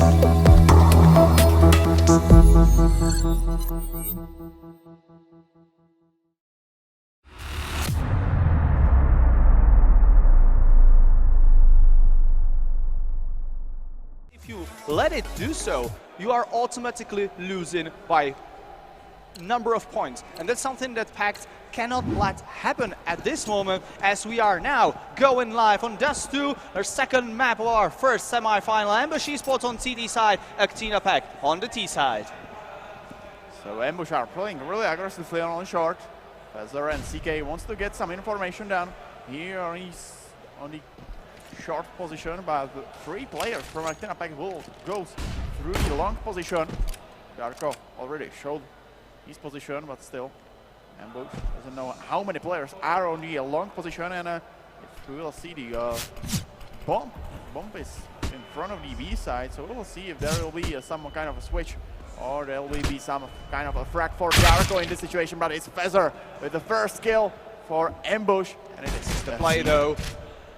If you let it do so, you are automatically losing by number of points. And that's something that Pact cannot let happen at this moment, as we are now going live on Dust2, our second map of our first semi-final. Ambush esports on TD side, Actina Pact on the T side. So Ambush are playing really aggressively on short. Feather and CK wants to get some information down. Here he's on the short position, but 3 players from Actina Pact will go through the long position. Darko already showed his position, but still Ambush doesn't know how many players are on the long position, and if we will see the bomb is in front of the B side, so we will see if there will be some kind of a switch, or there will be some kind of a frag for Darko in this situation. But it's Feather with the first kill for Ambush, and it is The play though.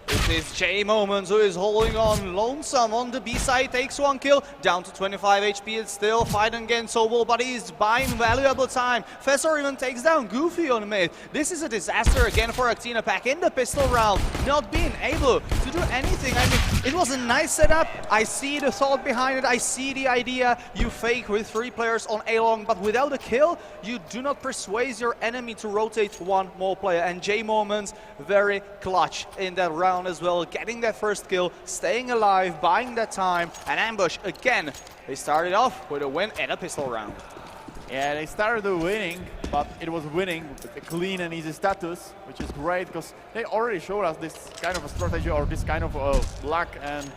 It is J Moments who is holding on lonesome on the B side, takes 1 kill, down to 25 HP. It's still fighting against Sobel, but he's buying valuable time. Feather even takes down Goofy on mid. This is a disaster again for Actina Pact in the pistol round, not being able to do anything. I mean, it was a nice setup. I see the thought behind it. I see the idea. You fake with 3 players on A long, but without a kill, you do not persuade your enemy to rotate 1 more player. And J Moments very clutch in that round as well, getting that first kill, staying alive, buying that time. And Ambush again, they started off with a win in a pistol round. Yeah, they started the winning, but it was winning with a clean and easy status, which is great because they already showed us this kind of a strategy, or this kind of luck and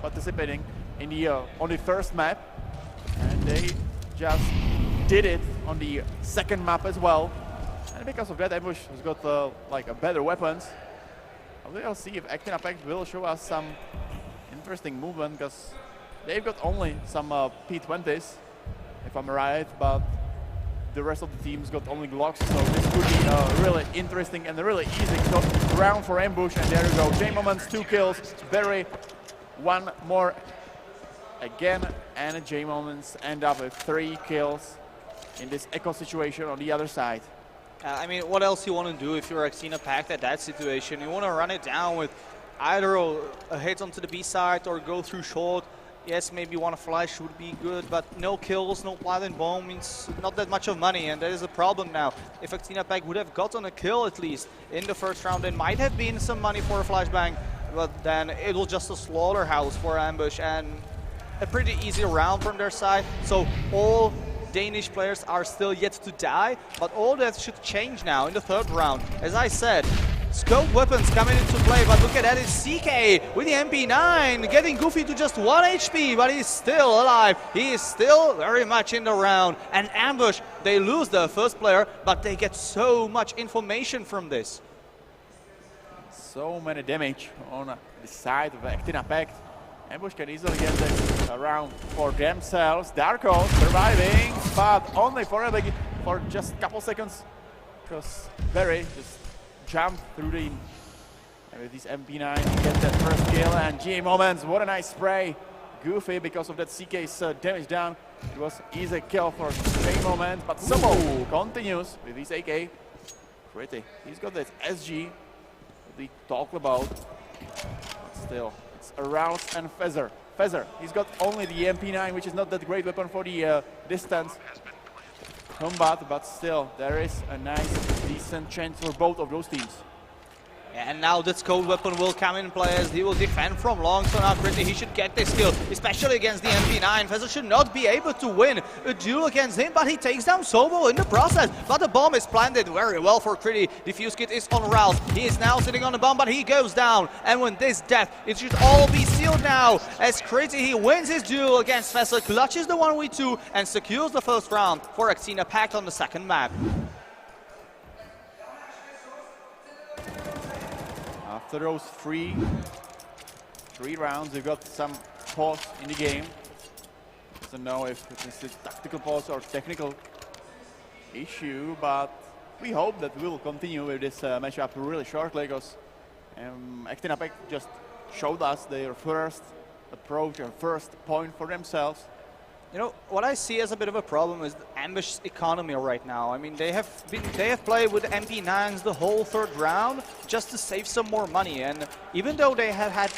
participating in the on the first map, and they just did it on the second map as well. And because of that, Ambush has got like a better weapons. We'll see if Actina Pact will show us some interesting movement, because they've got only some P20s, if I'm right, but the rest of the team's got only Glocks, so this could be really interesting and really easy round for Ambush. And there you go, J Moments 2 kills, Berry 1 more again, and J Moments end up with 3 kills in this echo situation on the other side. I mean, what else you want to do if you're Actina Pact at that situation? You want to run it down with either a hit onto the B side or go through short. Yes, maybe 1 flash would be good, but no kills, no platinum bomb means not that much of money, and that is a problem now. If Actina Pact would have gotten a kill at least in the first round, there might have been some money for a flashbang, but then it was just a slaughterhouse for Ambush, and a pretty easy round from their side. So all Danish players are still yet to die, but all that should change now in the third round. As I said, scope weapons coming into play, but look at that, it's CK with the MP9, getting Goofy to just 1 HP, but he's still alive. He is still very much in the round. And Ambush, they lose their first player, but they get so much information from this. So many damage on the side of Actina Pact. Ambush can easily get this around for themselves. Darko surviving, but only for just a couple seconds, because Berry just jumped through the, and with this MP9 he gets that first kill. And J Moments, what a nice spray. Goofy, because of that CK's damage down, it was easy kill for J Moments, but Sobo continues with his AK. Pretty, he's got that SG that we talked about, but still. Arouse and Feather. He's got only the MP9, which is not that great weapon for the distance combat, but still there is a nice, decent chance for both of those teams. And now that code weapon will come in play as he will defend from long, so now Pretty, he should get this kill, especially against the MP9. Feather should not be able to win a duel against him, but he takes down Sobo in the process. But the bomb is planted very well for Pretty. Diffuse kit is on route. He is now sitting on the bomb, but he goes down. And with this death, it should all be sealed now, as Pretty, he wins his duel against Feather, clutches the 1v2, and secures the first round for Actina Pact on the second map. After those three rounds, they've got some pause in the game. Doesn't know if it's a tactical pause or technical issue, but we hope that we'll continue with this matchup really shortly, because Actina Pact just showed us their first approach a first point for themselves. You know, what I see as a bit of a problem is the Ambush's economy right now. I mean, they have played with MP9s the whole third round just to save some more money, and even though they have had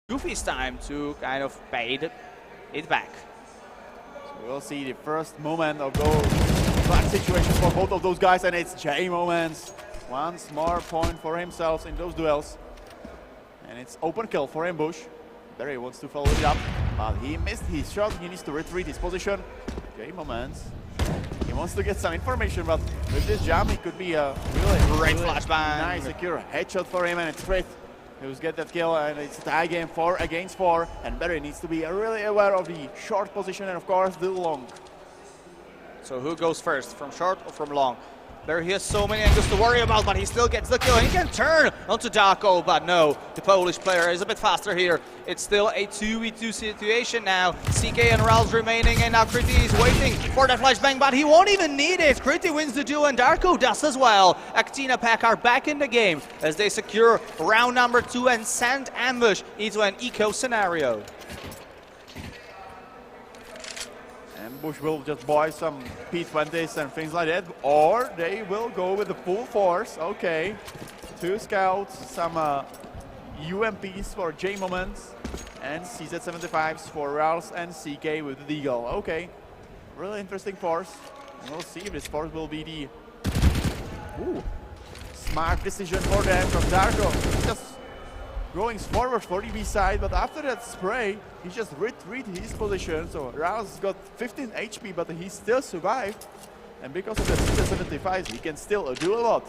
Goofy's time to kind of pay it back. So we'll see the first moment of those bad situations for both of those guys, and it's J Moments. Once more point for himself in those duels. And it's open kill for Ambush. Barry wants to follow it up, but he missed his shot. He needs to retreat his position. J Moments. He wants to get some information, but with this jump, it could be a really flashbang. Nice, secure headshot for him, and it's great. He was get that kill, and it's a tie game 4 against 4. And Barry needs to be really aware of the short position and, of course, the long. So who goes first, from short or from long? Barry has so many angles to worry about, but he still gets the kill. He can turn onto Darko, but no, the Polish player is a bit faster here. It's still a 2v2 situation now. CK and Ral's remaining, and now Kriti is waiting for that flashbang, but he won't even need it. Kriti wins the duel, and Darko does as well. Actina Pact are back in the game as they secure round number 2 and send Ambush into an eco scenario. Ambush will just buy some P20s and things like that, or they will go with the full force. Okay, 2 scouts, some UMPs for J Moments, and CZ75s for Rals and CK with the Deagle. Okay, really interesting force. We'll see if this force will be the smart decision for them from Darko. Just going forward for the B side, but after that spray, he just retreated his position. So Raus got 15 HP, but he still survived. And because of the CZ75, he can still do a lot.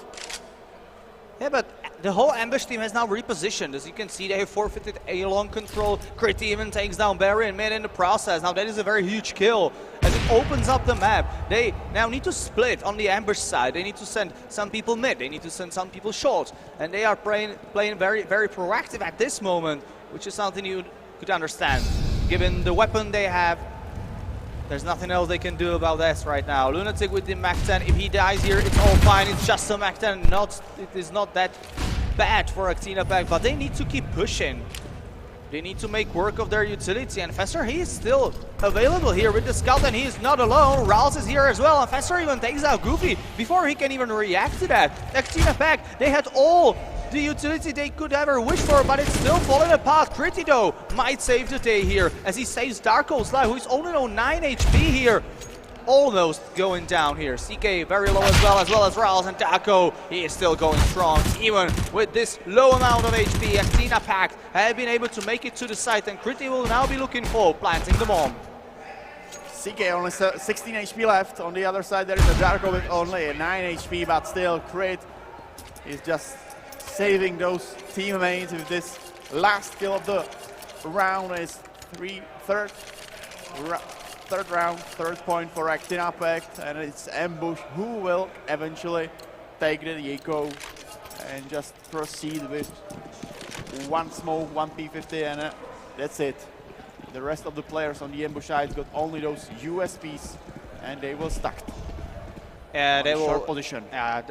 Yeah, but the whole Ambush team has now repositioned. As you can see, they have forfeited A long control. Kriti even takes down Barry and mid in the process. Now that is a very huge kill as it opens up the map. They now need to split on the Ambush side. They need to send some people mid. They need to send some people short. And they are playing very, very proactive at this moment, which is something you could understand. Given the weapon they have, there's nothing else they can do about this right now. Lunatic with the Mac 10. If he dies here, it's all fine. It's just a Mac 10. It is not that bad for Actina Pact, but they need to keep pushing. They need to make work of their utility. And Fester, he is still available here with the scout, and he is not alone. Rals is here as well, and Fester even takes out Goofy before he can even react to that. Actina Pact, they had all the utility they could ever wish for, but it's still falling apart. Kriti, though, might save the day here as he saves Darko's life, who is only on 9 HP here. Almost going down here. CK very low as well as Rals, and Darko, he is still going strong. Even with this low amount of HP, Actina Pact have been able to make it to the site, and Kriti will now be looking for planting the bomb. CK only 16 HP left. On the other side, there is a Darko with only 9 HP, but still, Crit is just saving those teammates with this last kill of the round. Is third round, 3rd point for Actina Pact, and it's Ambush who will eventually take the eco and just proceed with 1 smoke, 1 P50, and that's it. The rest of the players on the Ambush side got only those USPs, and they will stuck. Yeah, they will. Short position. Yeah,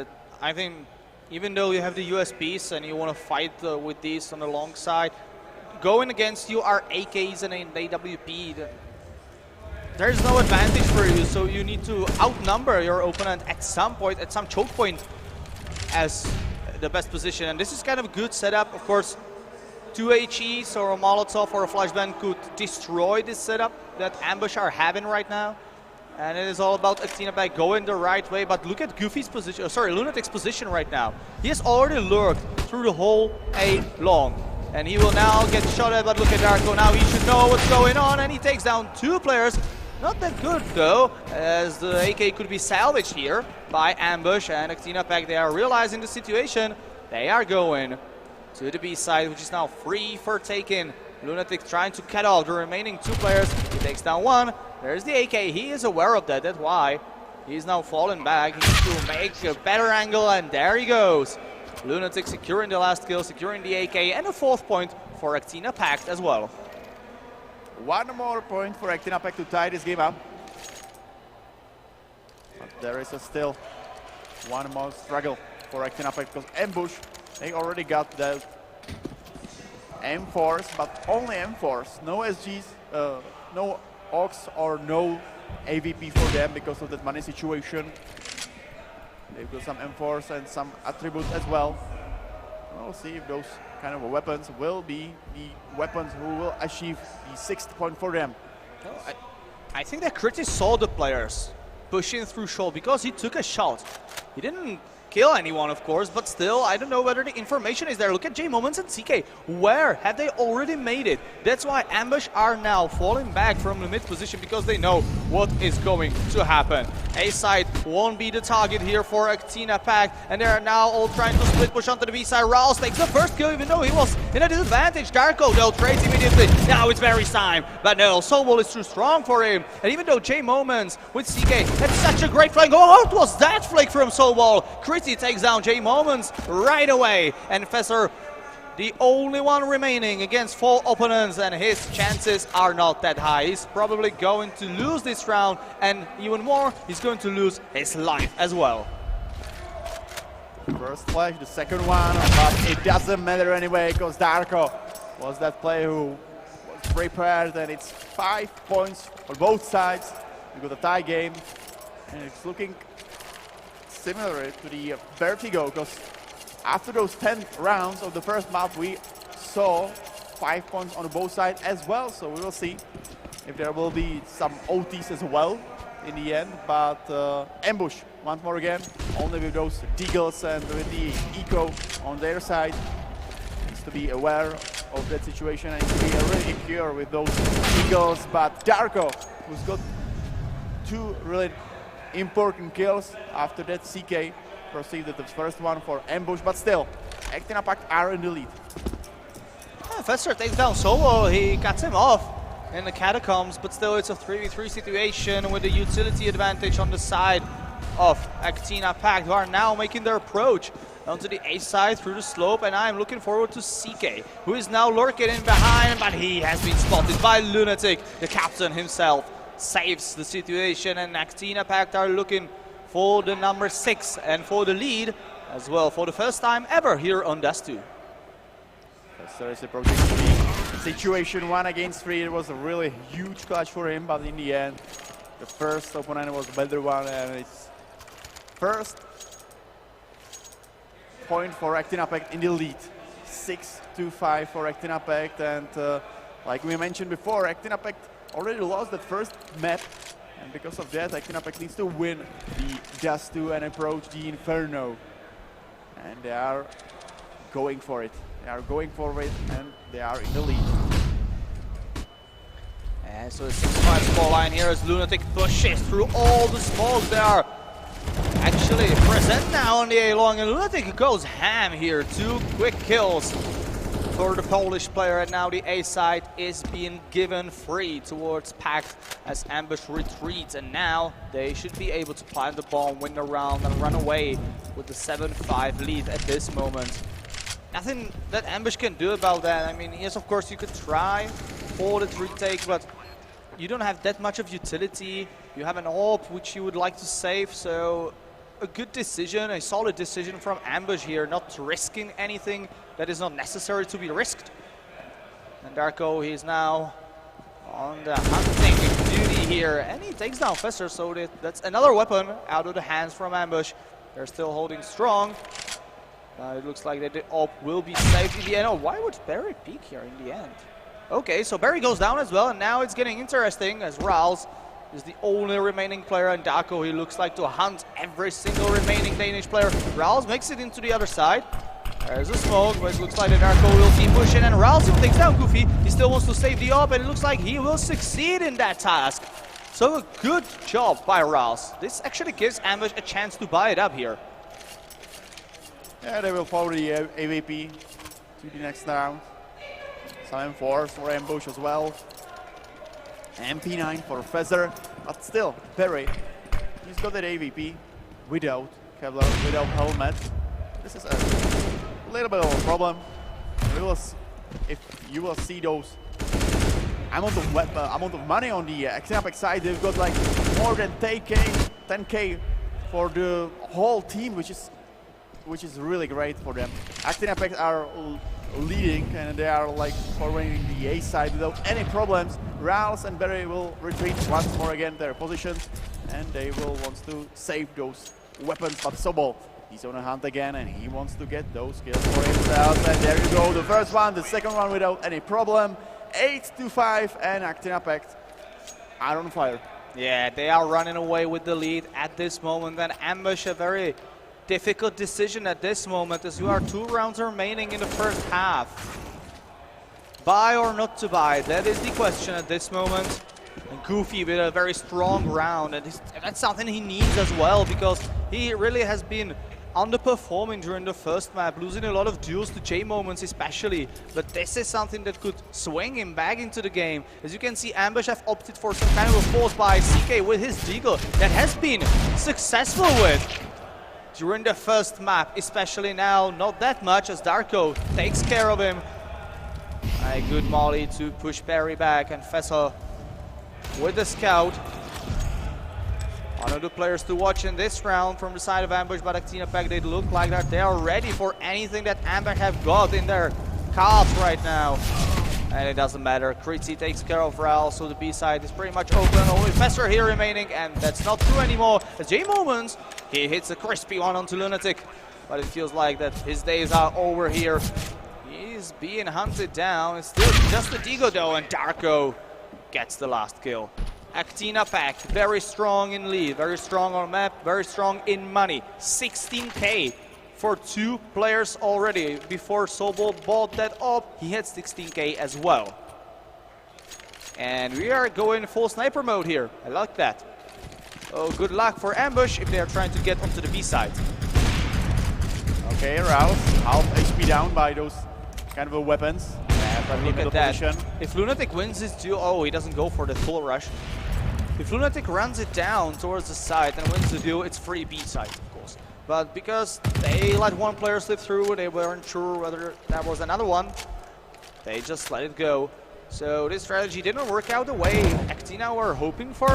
I think even though you have the USPs and you want to fight with these on the long side, going against you are AKs and an AWP. There's no advantage for you, so you need to outnumber your opponent at some point, at some choke point, as the best position. And this is kind of a good setup. Of course, 2 HEs or a Molotov or a Flashbang could destroy this setup that Ambush are having right now. And it is all about Actina Pact going the right way, but look at Goofy's position, Lunatic's position right now. He has already lurked through the whole A long. And he will now get shot at, but look at Darko now. He should know what's going on, and he takes down 2 players. Not that good though, as the AK could be salvaged here by Ambush, and Actina Pact, they are realizing the situation. They are going to the B side, which is now free for taking. Lunatic trying to cut off the remaining 2 players. He takes down 1. There's the AK. He is aware of that. That's why he's now falling back. He needs to make a better angle, and there he goes. Lunatic securing the last kill, securing the AK, and a 4th point for Actina Pact as well. 1 more point for Actina Pact to tie this game up. But there is still 1 more struggle for Actina Pact, because Ambush, they already got the M4s, but only M4s. No SGs, no AUX or no AVP for them because of that money situation. They've got some M4s and some attributes as well. We'll see if those kind of weapons will be the weapons who will achieve the 6th point for them. No, I think that Kriti saw the players pushing through Shoal because he took a shot. He didn't kill anyone, of course, but still, I don't know whether the information is there. Look at J Moments and CK. Where have they already made it? That's why Ambush are now falling back from the mid position because they know what is going to happen. A side won't be the target here for Actina Pact, and they are now all trying to split push onto the B side. Raus takes the first kill, even though he was in a disadvantage. Darko, they'll trade immediately. Now it's Barry's time, but no, Sobol is too strong for him. And even though J Moments with CK had such a great flank, oh, what was that flick from Sobol? Kriti takes down J Moments right away, and Fesser, the only one remaining against 4 opponents, and his chances are not that high. He's probably going to lose this round, and even more, he's going to lose his life as well. First flash, the second one, but it doesn't matter anyway, because Darko was that player who was prepared, and it's 5 points on both sides. We got a tie game, and it's looking similar to the Vertigo, because after those 10 rounds of the first map, we saw 5 points on both sides as well. So we will see if there will be some OTs as well in the end. But Ambush, once more again, only with those Deagles and with the Eco on their side. Needs to be aware of that situation and to be really secure with those Eagles. But Darko, who's got 2 really important kills after that, CK proceeded the first one for Ambush, but still, Actina Pact are in the lead. Yeah, Fester takes down Solo, he cuts him off in the catacombs, but still it's a 3v3 situation with the utility advantage on the side of Actina Pact, who are now making their approach onto the A side through the slope, and I'm looking forward to CK, who is now lurking in behind, but he has been spotted by Lunatic, the captain himself. Saves the situation, and Actina Pact are looking for the number 6 and for the lead as well for the first time ever here on Dust2. Fester is approaching 3. Situation 1 against 3. It was a really huge clutch for him, but in the end, the first opponent was a better one, and it's first point for Actina Pact in the lead. 6-5 for Actina Pact, and like we mentioned before, Actina Pact already lost that first map, and because of that, Actina Pact needs to win the Dust2 and approach the Inferno. And they are going for it. They are going for it, and they are in the lead. And so the 6-5 scoreline here as Lunatic pushes through all the smoke. They are actually present now on the A-long, and Lunatic goes ham here. 2 quick kills for the Polish player, and now the A side is being given free towards Pact as Ambush retreats, and now they should be able to plant the bomb, win the round, and run away with the 7-5 lead at this moment. Nothing that Ambush can do about that. I mean, yes, of course, you could try for the retake, but you don't have that much of utility. You have an AWP which you would like to save, so a good decision, a solid decision from Ambush here, not risking anything that is not necessary to be risked. And Darko, he's now on the hunting duty here, and he takes down Fester, so that's another weapon out of the hands from Ambush. They're still holding strong. It looks like that the AWP will be saved in the end. Oh, why would Barry peek here in the end? Okay, so Barry goes down as well, and now it's getting interesting as Raus is the only remaining player, and Darko, he looks like to hunt every single remaining Danish player. Raus makes it into the other side. There's a smoke, but it looks like that Darko will keep pushing, and Raus takes down Goofy. He still wants to save the AWP, and it looks like he will succeed in that task. So a good job by Raus. This actually gives Ambush a chance to buy it up here. Yeah, they will follow the AVP to the next round. Some M4s for Ambush as well. MP9 for Feather, but still, Barry, he's got that AVP without Kevlar, without helmet. This is a little bit of a problem. If you will see those amount of money on the Actina Pact side, they've got like more than 10k for the whole team, which is really great for them. Actina Pact are leading, and they are like following the A side without any problems. Raus and Barry will retreat once more again their positions, and they will want to save those weapons, but Sobol He's on a hunt again, and he wants to get those kills for himself. And there you go, the first one, the second one without any problem. 8-5, and Actina Pact are on fire. Yeah, they are running away with the lead at this moment. And Ambush, a very difficult decision at this moment, as you are 2 rounds remaining in the first half. Buy or not to buy, that is the question at this moment. And Goofy with a very strong round, and that's something he needs as well, because he really has been underperforming during the first map, losing a lot of duels to J-Moments especially, but this is something that could swing him back into the game. As you can see, Ambush have opted for some kind of a force by CK with his Deagle that has been successful with during the first map, especially now, not that much as Darko takes care of him. A good molly to push Barry back, and Fessel with the scout. One of the players to watch in this round from the side of Ambush, but Actina Pact, they look like that they are ready for anything that Ambush have got in their cards right now. And it doesn't matter. Kritzy takes care of Ral, so the B side is pretty much open. Only Fesser here remaining, and that's not true anymore. As J-Moments, he hits a crispy one onto Lunatic, but it feels like that his days are over here. He's being hunted down. It's still just a Deagle though, and Darko gets the last kill. Actina Pact, very strong in lead, very strong on map, very strong in money. 16k for 2 players already. Before Sobol bought that up, he had 16k as well. And we are going full sniper mode here. I like that. Oh, good luck for Ambush if they are trying to get onto the B side. Okay, Rouse, half HP down by those kind of weapons. Look at that. Position. If Lunatic wins this duel, oh, he doesn't go for the full rush. If Lunatic runs it down towards the side and wins the duel, it's free B side, of course. But because they let one player slip through, they weren't sure whether that was another one. They just let it go. So this strategy didn't work out the way Actina were hoping for.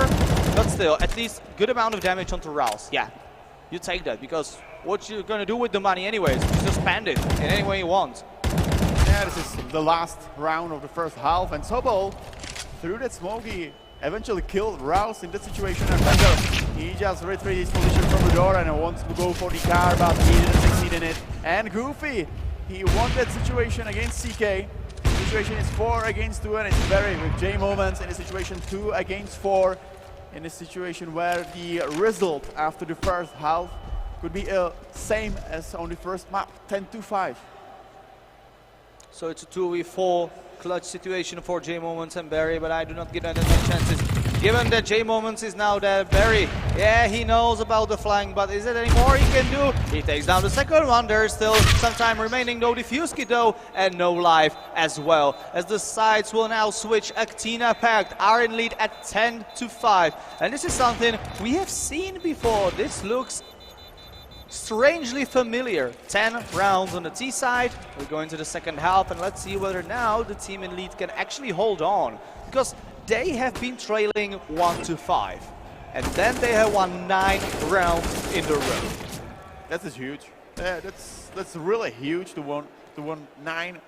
But still, at least good amount of damage onto Rouse. Yeah, you take that, because what you're gonna do with the money anyways, you just spend it in any way you want. Yeah, this is the last round of the first half, and Sobol, through that smoke, he eventually killed Rouse in that situation, and Bender, he just retrieved his position from the door and wants to go for the car, but he didn't succeed in it. And Goofy, he won that situation against CK. The situation is 4 against 2, and it's Barry with J-Moments in a situation 2 against 4, in a situation where the result after the first half could be same as on the first map, 10-5. So it's a 2v4 clutch situation for J-Moments and Barry, but I do not give them any chances. Given that J-Moments is now there, Barry, yeah, he knows about the flank, but is there any more he can do? He takes down the second one. There's still some time remaining. No defuse kit though, and no life as well. As the sides will now switch, Actina Pact are in lead at 10-5. And this is something we have seen before. This looks strangely familiar. 10 rounds on the T side. We're going to the second half, and let's see whether now the team in lead can actually hold on, because they have been trailing 1-5, and then they have won 9 rounds in a row. That is huge. That's really huge to win 9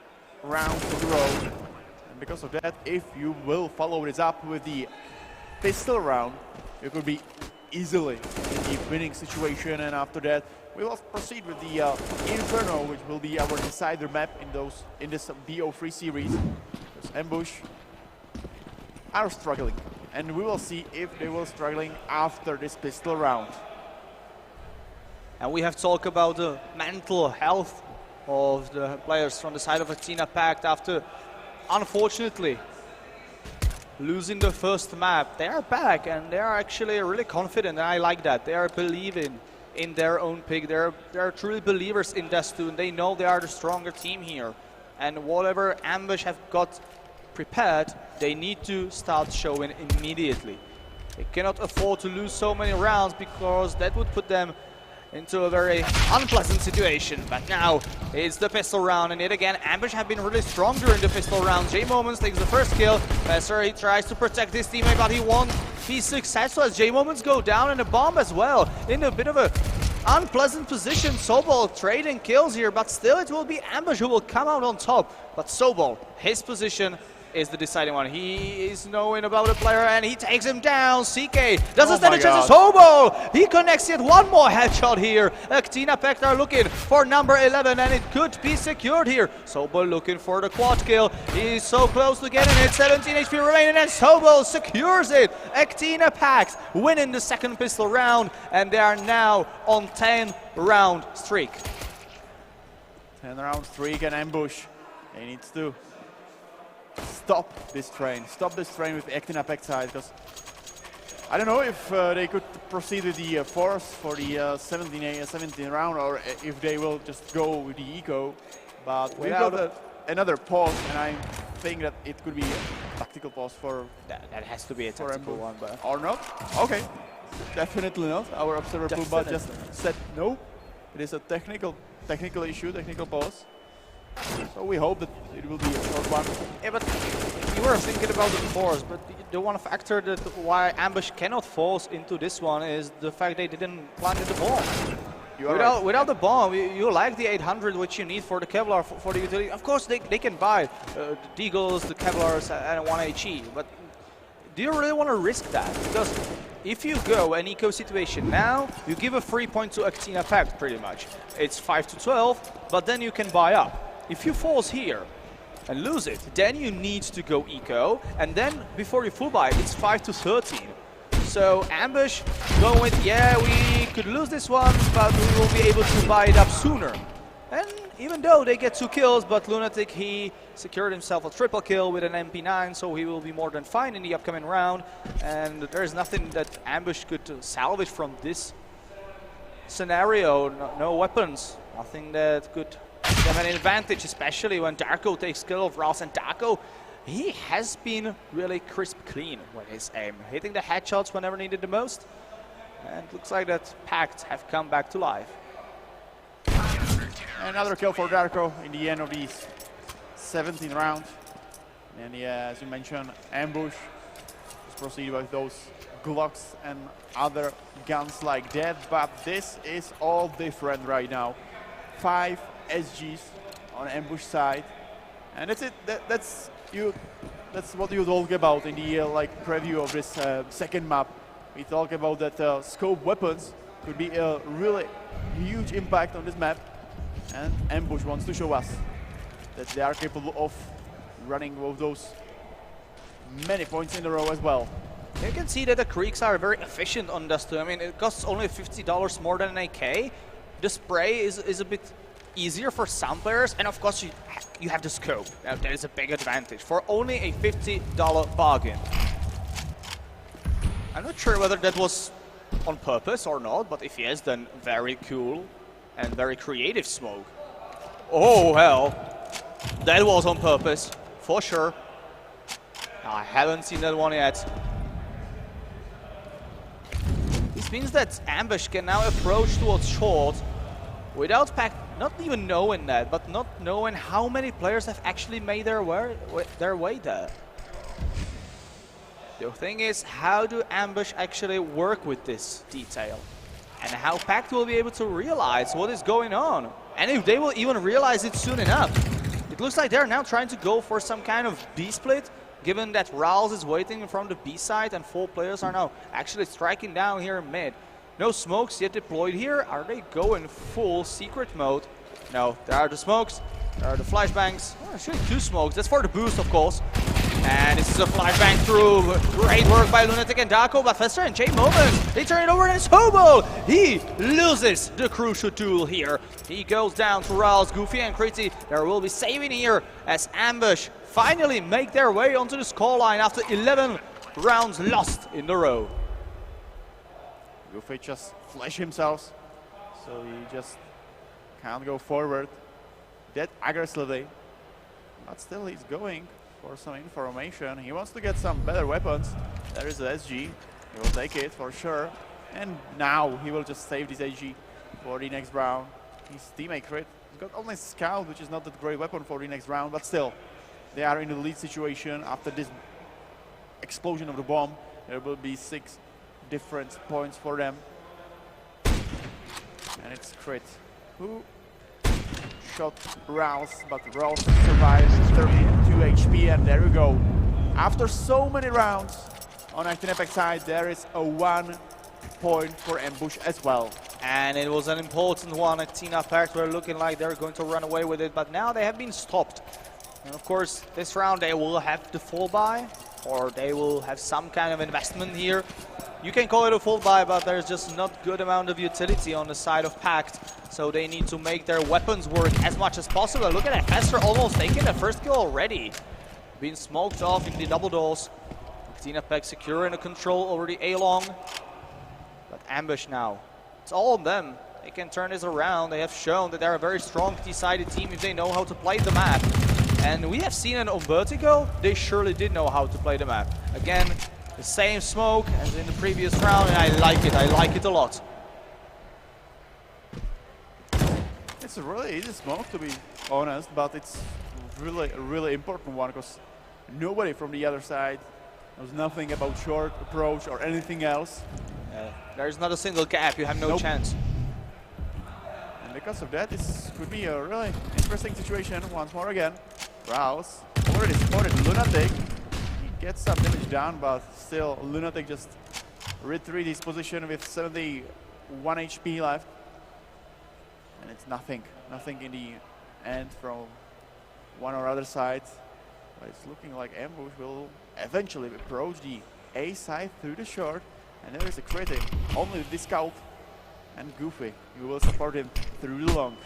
rounds in a row. And because of that, if you will follow this up with the pistol round, you could be easily in the winning situation, and after that we will proceed with the Inferno, which will be our decider map in this BO3 series. Because Ambush are struggling, and we will see if they will struggling after this pistol round. And we have talked about the mental health of the players from the side of Actina Pact after, unfortunately, losing the first map. They are back, and they are actually really confident, and I like that. They are believing in their own pick. They are truly believers in Dust2, and they know they are the stronger team here. And whatever Ambush have got prepared, they need to start showing immediately. They cannot afford to lose so many rounds, because that would put them into a very unpleasant situation. But now it's the pistol round, and yet again Ambush have been really strong during the pistol round. J-Moments takes the first kill. Fesser, he tries to protect his teammate, but he won't be successful as J-Moments go down, and a bomb as well in a bit of a unpleasant position. Sobol trading kills here, but still it will be Ambush who will come out on top. But Sobol, his position is the deciding one. He is knowing about the player and he takes him down. CK doesn't stand a my chance. God. Hobo, he connects yet one more headshot here. Actina Pact are looking for number 11 and it could be secured here. Sobol looking for the quad kill. He's so close to getting it. 17 HP remaining and Sobol secures it. Actina Pact winning the second pistol round and they are now on 10 round streak. 10 round streak and ambush. He needs to stop this train with Actina Pact side, because I don't know if they could proceed with the force for the 17 round or if they will just go with the eco. But we got another pause, and I think that it could be a tactical pause for that has to be a tactical one, but or not. Okay, definitely not. Our observer Pumba just said no. It is a technical issue, technical pause. So we hope that it will be a short one. Yeah, but you were thinking about the force, but the one factor that why Ambush cannot force into this one is the fact they didn't plant the bomb. Without the bomb, you like the 800 which you need for the Kevlar, for the utility. Of course, they can buy the Deagles, the Kevlars, and 1 HE, but do you really want to risk that? Because if you go an eco situation now, you give a free point to Actina Pact pretty much. It's 5 to 12, but then you can buy up. If you falls here and lose it, then you need to go eco, and then before you full buy, it's 5 to 13. So Ambush going with, yeah, we could lose this one, but we will be able to buy it up sooner. And even though they get 2 kills, but Lunatic, he secured himself a triple kill with an MP9, so he will be more than fine in the upcoming round. And there's nothing that Ambush could salvage from this scenario. No weapons, nothing that could have an advantage, especially when Darko takes skill of Rouse, and Darko, he has been really crisp clean with his aim, hitting the headshots whenever needed the most. And it looks like that Pact have come back to life. Another kill for Darko in the end of the 17th round. And yeah, as you mentioned, Ambush just proceed with those Glocks and other guns like that, but this is all different right now. 5 SGs on Ambush side, and that's it. That's what you talk about in the like preview of this second map. We talk about that scope weapons could be a really huge impact on this map, and Ambush wants to show us that they are capable of running with those many points in a row as well. You can see that the Creeks are very efficient on Dust2. I mean, it costs only $50 more than an AK. The spray is a bit easier for some players, and of course you have the scope. Now, there is a big advantage for only a $50 bargain. I'm not sure whether that was on purpose or not, but if yes, then very cool and very creative smoke. Oh well, that was on purpose for sure. I haven't seen that one yet. This means that Ambush can now approach towards short without Pact not even knowing that, but not knowing how many players have actually made their way there. The thing is, how do Ambush actually work with this detail? And how Pact will be able to realize what is going on? And if they will even realize it soon enough. It looks like they're now trying to go for some kind of B-split, given that Rals is waiting from the B side and 4 players are now actually striking down here in mid. No smokes yet deployed here. Are they going full secret mode? No, there are the smokes, there are the flashbangs. Oh, actually 2 smokes, that's for the boost of course. And this is a flashbang through. Great work by Lunatic and Darko, but Fester and J Moment, they turn it over and it's Hobo. He loses the crucial duel here. He goes down to Rals, Goofy and Kriti. There will be saving here as Ambush finally make their way onto the scoreline after 11 rounds lost in a row. Goofy just flash himself, so he just can't go forward that aggressively. But still he's going for some information. He wants to get some better weapons. There is the SG. He will take it for sure. And now he will just save this SG for the next round. His teammate crit. He's got only Scout, which is not that great weapon for the next round, but still. They are in the lead situation after this explosion of the bomb. There will be 6 different points for them. And it's Crit who shot Rouse, but Rouse survives 32 HP again. There we go. After so many rounds on Actina Pact side, there is a 1 point for Ambush as well. And it was an important one. Actina Pact were looking like they're going to run away with it, but now they have been stopped. And of course, this round they will have the full buy, or they will have some kind of investment here. You can call it a full buy, but there's just not good amount of utility on the side of Pact. So they need to make their weapons work as much as possible. Look at that, Fester almost taking the first kill already. Being smoked off in the double doors. Actina Pact securing the control over the A-long. But Ambush now, it's all on them. They can turn this around. They have shown that they're a very strong, decided team if they know how to play the map. And we have seen it on Vertigo, they surely did know how to play the map. Again, the same smoke as in the previous round, and I like it a lot. It's a really easy smoke, to be honest, but it's really a really important one because nobody from the other side knows nothing about short approach or anything else. There's not a single gap, you have no chance. And because of that, this could be a really interesting situation once more again. Rouse already spotted Lunatic. He gets some damage down, but still Lunatic just retreat his position with 71 HP left. And it's nothing in the end from one or other side. But it's looking like Ambush will eventually approach the A side through the short. And there is a critic, only with the scout. And Goofy, who will support him through the long.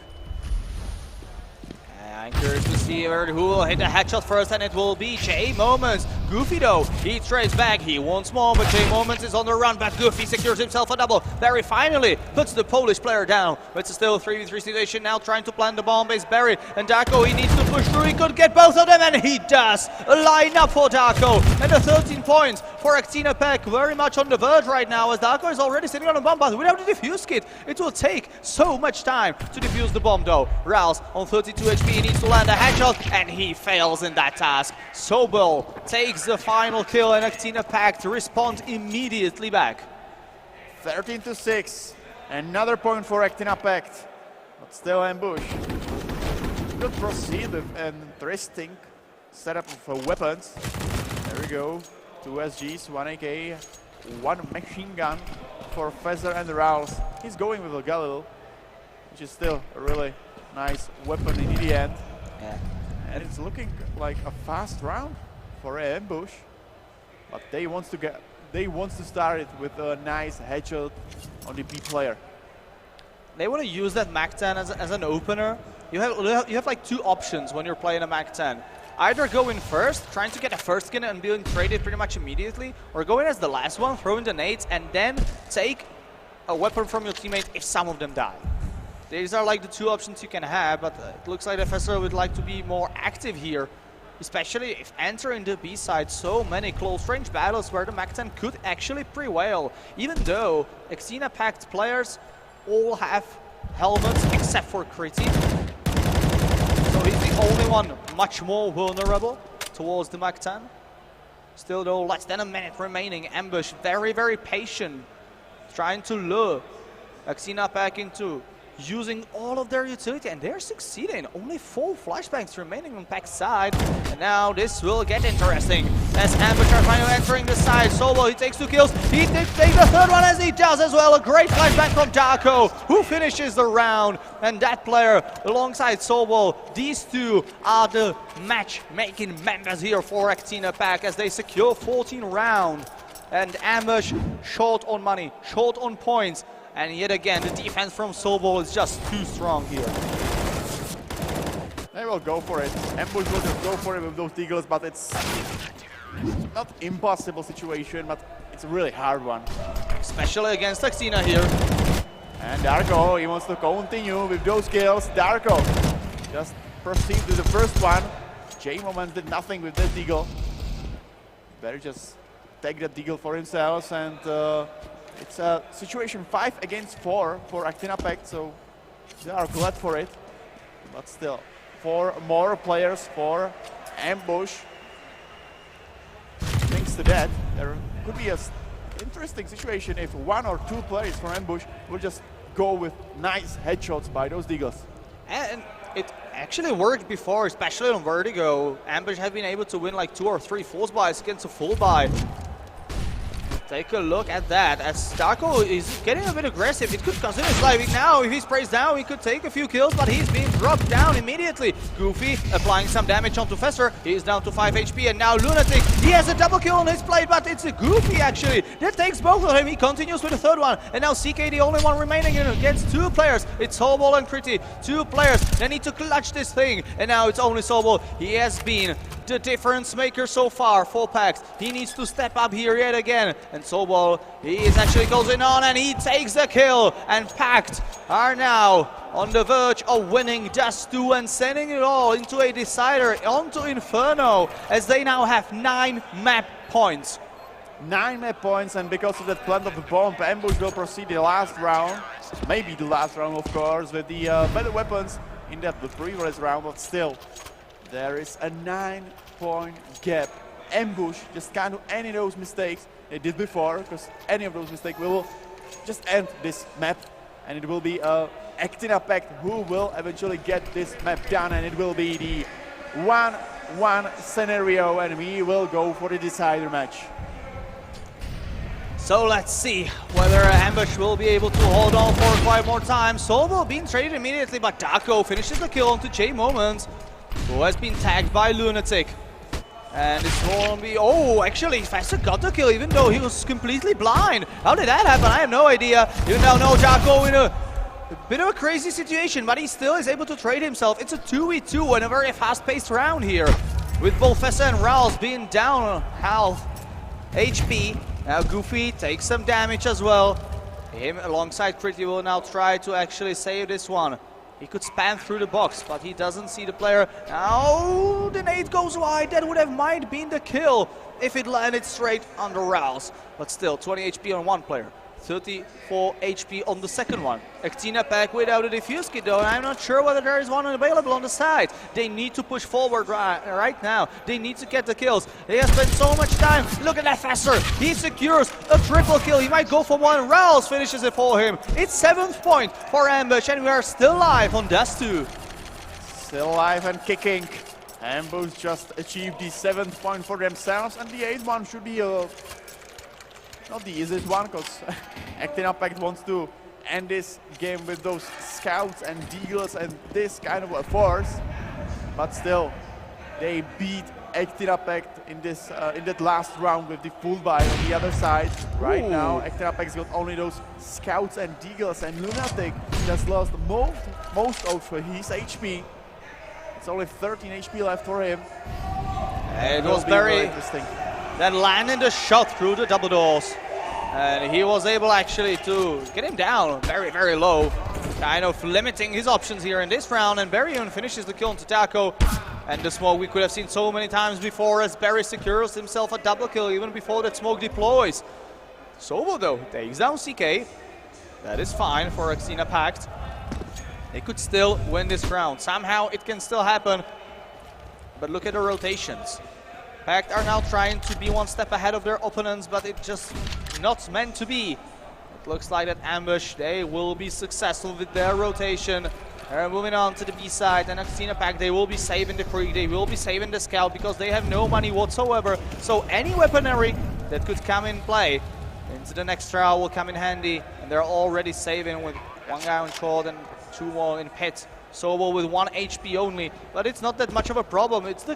I'm curious to see who will hit the headshot first, and it will be J Moments. Goofy though, he trades back, he wants more, but J Moments is on the run, but Goofy secures himself a double. Barry finally puts the Polish player down, but it's still a 3v3 situation now, trying to plant the bomb is Barry, and Darko, he needs to push through, he could get both of them, and he does! A line up for Darko, and a 13 points for Actina Pact, very much on the verge right now, as Darko is already sitting on a bomb, but without the defuse kit, it will take so much time to defuse the bomb though. Rouse on 32 HP, he needs to land a headshot, and he fails in that task. Sobel takes the final kill, and Actina Pact respond immediately back. 13-6. Another point for Actina Pact, but still Ambush. Could proceed with an interesting setup of weapons. There we go. 2 SGs, 1 AK, 1 machine gun for Feather and Rouse. He's going with a Galil, which is still a really nice weapon in the end. Yeah. And it's looking like a fast round for Ambush, but they want to start it with a nice headshot on the B player. They want to use that Mac-10 as an opener. You have like two options when you're playing a Mac-10. Either go in first, trying to get a first skin and being traded pretty much immediately, or go in as the last one, throw in the nades, and then take a weapon from your teammate if some of them die. These are like the two options you can have, but it looks like the Fessler would like to be more active here, especially if entering the B side, so many close range battles where the Mac-10 could actually prevail, even though Actina Pact players all have helmets except for Kriti. So he's the only one much more vulnerable towards the Mac-10. Still though, less than a minute remaining. Ambush very, very patient, trying to lure Actina Pact into using all of their utility, and they're succeeding. Only 4 flashbangs remaining on Pact's side, and now this will get interesting as Ambush are finally entering the side. Solo, he takes 2 kills, he takes the third one as he does as well. A great flashbang from Darko, who finishes the round, and that player alongside Solo, these two are the match-making members here for Actina Pact as they secure 14 round, and Ambush short on money, short on points. And yet again, the defense from Sobol is just too strong here. They will go for it. Ambush will just go for it with those deagles, but it's not impossible situation, but it's a really hard one. Especially against Actina here. And Darko, he wants to continue with those kills. Darko just proceed to the first one. J-Moment did nothing with that deagle. Better just take that deagle for himself, and it's a situation 5 against 4 for Actina Pact, so they are glad for it. But still, 4 more players for Ambush. Thanks to that, there could be an interesting situation if 1 or 2 players from Ambush will just go with nice headshots by those deagles. And it actually worked before, especially on Vertigo. Ambush have been able to win like 2 or 3 force buys against a full buy. Take a look at that, as Darko is getting a bit aggressive. It could consider sliding now. If he sprays down, he could take a few kills, but he's being dropped down immediately. Goofy applying some damage onto Fester. He's down to 5 HP, and now Lunatic. He has a double kill on his plate, but it's a Goofy actually that takes both of them. He continues with the third one, and now CK the only one remaining against 2 players. It's Sobol and Pretty, 2 players. They need to clutch this thing, and now it's only Sobol. He has been the difference maker so far for Pact. He needs to step up here yet again. And Sobol, he is actually going on and he takes the kill. And Pact are now on the verge of winning Dust2 and sending it all into a decider onto Inferno, as they now have 9 map points. 9 map points, and because of that plant of the bomb, Ambush will proceed the last round. Maybe the last round, of course, with the better weapons in the previous round, but still. There is a 9-point gap. Ambush just can't do any of those mistakes they did before, because any of those mistakes will just end this map, and it will be Actina Pact who will eventually get this map done, and it will be the 1-1 scenario, and we will go for the decider match. So let's see whether Ambush will be able to hold on for 5 more times. Sobol being traded immediately, but Darko finishes the kill onto J Moments, who has been tagged by Lunatic. And this won't be... Oh, actually, Fester got the kill even though he was completely blind. How did that happen? I have no idea. Even though no Darko in a bit of a crazy situation, but he still is able to trade himself. It's a 2v2 and a very fast-paced round here, with both Fester and Raus being down on health, HP. Now Goofy takes some damage as well. Him alongside Pretty will now try to actually save this one. He could span through the box, but he doesn't see the player. Now the nade goes wide. That would have might been the kill if it landed straight on the Raus. But still, 20 HP on one player, 34 HP on the second one. Actina Pact without a defuse kit though, and I'm not sure whether there is one available on the side. They need to push forward right now. They need to get the kills. They have spent so much time. Look at that Fester. He secures a triple kill. He might go for one. Raus finishes it for him. It's 7th point for Ambush, and we are still live on Dust2. Still alive and kicking. Ambush just achieved the 7th point for themselves, and the 8th one should be not the easiest one, because Actina Pact wants to end this game with those scouts and deagles and this kind of a force. But still, they beat Actina Pact in this in that last round with the full buy on the other side. Right now, Actina Pact's got only those scouts and deagles, and Lunatic just lost most of his HP. It's only 13 HP left for him. It was very interesting. Then landed a shot through the double doors. And he was able actually to get him down very, very low. Kind of limiting his options here in this round. And Barry finishes the kill onto Taco. And the smoke we could have seen so many times before, as Barry secures himself a double kill even before that smoke deploys. Sobol though takes down CK. That is fine for Actina Pact. They could still win this round. Somehow it can still happen. But look at the rotations. Pact are now trying to be one step ahead of their opponents, but it's just not meant to be. It looks like that Ambush, they will be successful with their rotation. They're moving on to the B side, and Actina Pact, they will be saving the Creek, they will be saving the Scout, because they have no money whatsoever. So any weaponry that could come in play into the next round will come in handy. And they're already saving with one guy on short and 2 more in pit. Sobol with 1 HP only, but it's not that much of a problem. It's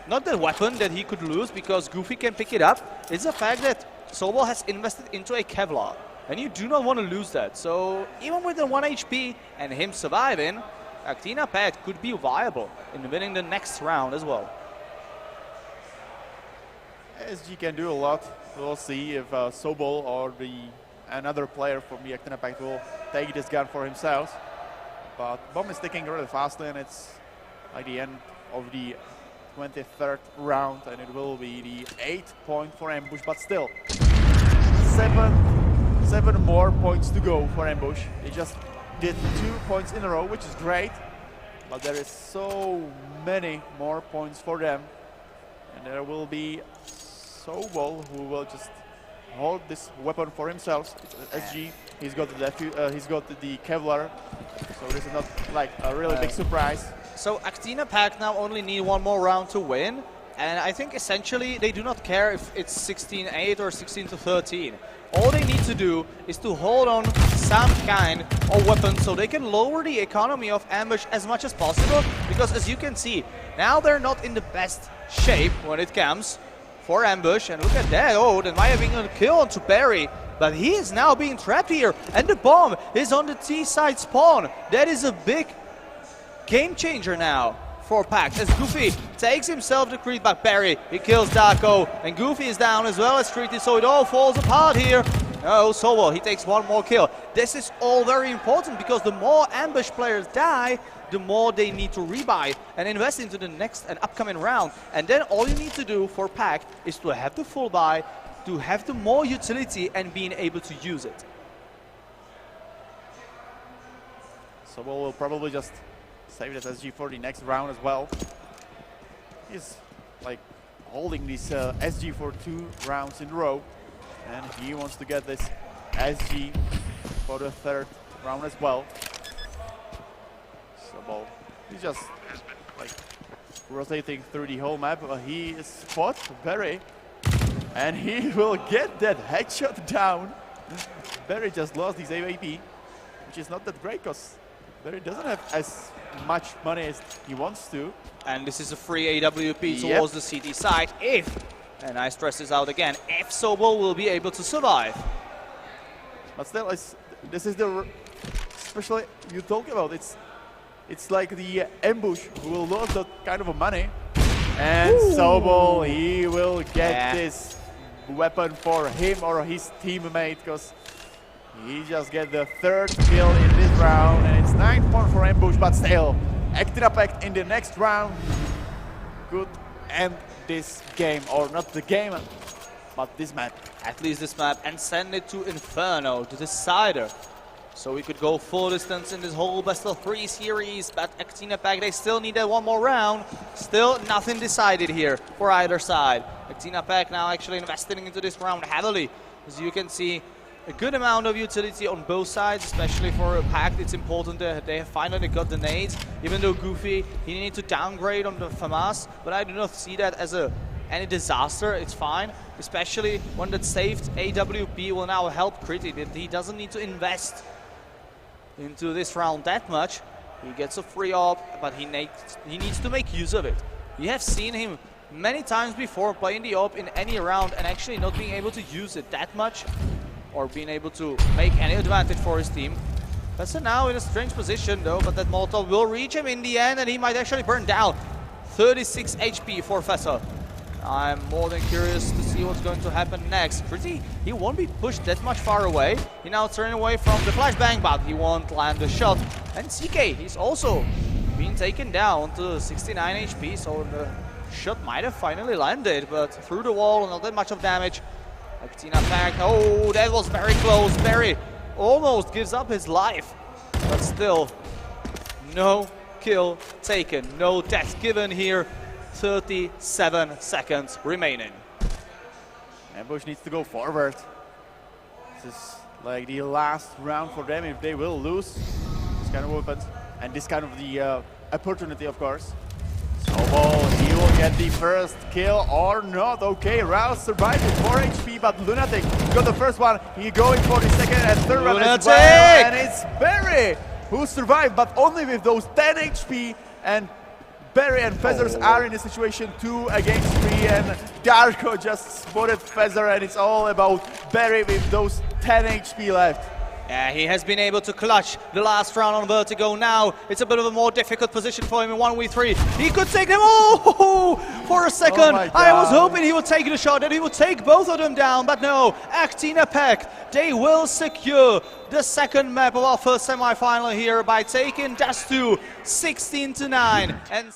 not the weapon that he could lose because Goofy can pick it up. It's the fact that Sobol has invested into a Kevlar, and you do not want to lose that. So even with the 1 HP and him surviving, Actina Pact could be viable in winning the next round as well. SG can do a lot. We'll see if Sobol or another player from the Actina Pact will take this gun for himself. But bomb is ticking really fastly, and it's like the end of the 23rd round, and it will be the 8th point for Ambush. But still, 7 more points to go for Ambush. They just did 2 points in a row, which is great, but there is so many more points for them, and there will be Sobol who will just hold this weapon for himself. It's SG. He's got the Kevlar, so this is not like a really big surprise. So Actina Pact now only need one more round to win, and I think essentially they do not care if it's 16-8 or 16-13. All they need to do is to hold on some kind of weapon so they can lower the economy of Ambush as much as possible, because as you can see, now they're not in the best shape when it comes for Ambush. And look at that, oh, that might have been a kill onto Barry, but he is now being trapped here, and the bomb is on the T-side spawn. That is a big game changer now for Pact, as Goofy takes himself the creep back. Barry, he kills Darko, and Goofy is down as well as Treaty, so it all falls apart here. Oh, so well, he takes one more kill. This is all very important, because the more Ambush players die, the more they need to rebuy and invest into the next and upcoming round. And then all you need to do for Pact is to have the full buy, to have the more utility and being able to use it. So we'll probably just save this SG for the next round as well. He's like holding this SG for 2 rounds in a row, and he wants to get this SG for the 3rd round as well. So well, he's just like rotating through the whole map. He is spot Barry, and he will get that headshot down. Barry just lost his AWP, which is not that great because Barry doesn't have as much money as he wants to. And this is a free AWP towards the CT side if, and I stress this out again, if Sobel will be able to survive. But still, this is the, especially you talk about, it's like the ambush who will lose that kind of money. And Sobel, he will get this weapon for him or his teammate, because he just get the 3rd kill in this round, and it's 9 points for Ambush, but still, Actina Pact in the next round could end this game, or not the game, but this map. At least this map, and send it to Inferno, the decider. So we could go full distance in this whole best of 3 series, but Actina Pact, they still need that one more round. Still nothing decided here for either side. Actina Pact now actually investing into this round heavily. As you can see, a good amount of utility on both sides, especially for a Pact. It's important that they have finally got the nades, even though Goofy, he needed to downgrade on the FAMAS, but I do not see that as any disaster. It's fine, especially when that saved AWP will now help Critty, that he doesn't need to invest into this round that much. He gets a free op, but he needs to make use of it. We have seen him many times before playing the op in any round and actually not being able to use it that much, or being able to make any advantage for his team. Fessa now in a strange position though, but that Molotov will reach him in the end, and he might actually burn down. 36 HP for Fessa. I'm more than curious to see what's going to happen next. Pretty, he won't be pushed that much far away. He now turning away from the flashbang, but he won't land the shot. And CK, he's also being taken down to 69 HP, so the shot might have finally landed, but through the wall, not that much of damage. Actina Pact, oh, that was very close. Barry almost gives up his life, but still, no kill taken, no death given here. 37 seconds remaining. Ambush needs to go forward. This is like the last round for them if they will lose this kind of weapons and this kind of the opportunity, of course. Sobel, he will get the 1st kill or not. Okay, Rouse survived with 4 HP, but Lunatic got the 1st one. He going for the 2nd and 3rd one as well. And it's Barry who survived, but only with those 10 HP. And Barry and Feathers are in a situation 2 against 3, and Darko just spotted Feather, and it's all about Barry with those 10 HP left. Yeah, he has been able to clutch the last round on Vertigo. Now it's a bit of a more difficult position for him in 1v3. He could take them all for a second. I was hoping he would take the shot, that he would take both of them down, but no. Actina Pact, they will secure the 2nd map of our first semi-final here by taking Dust2 16-9. And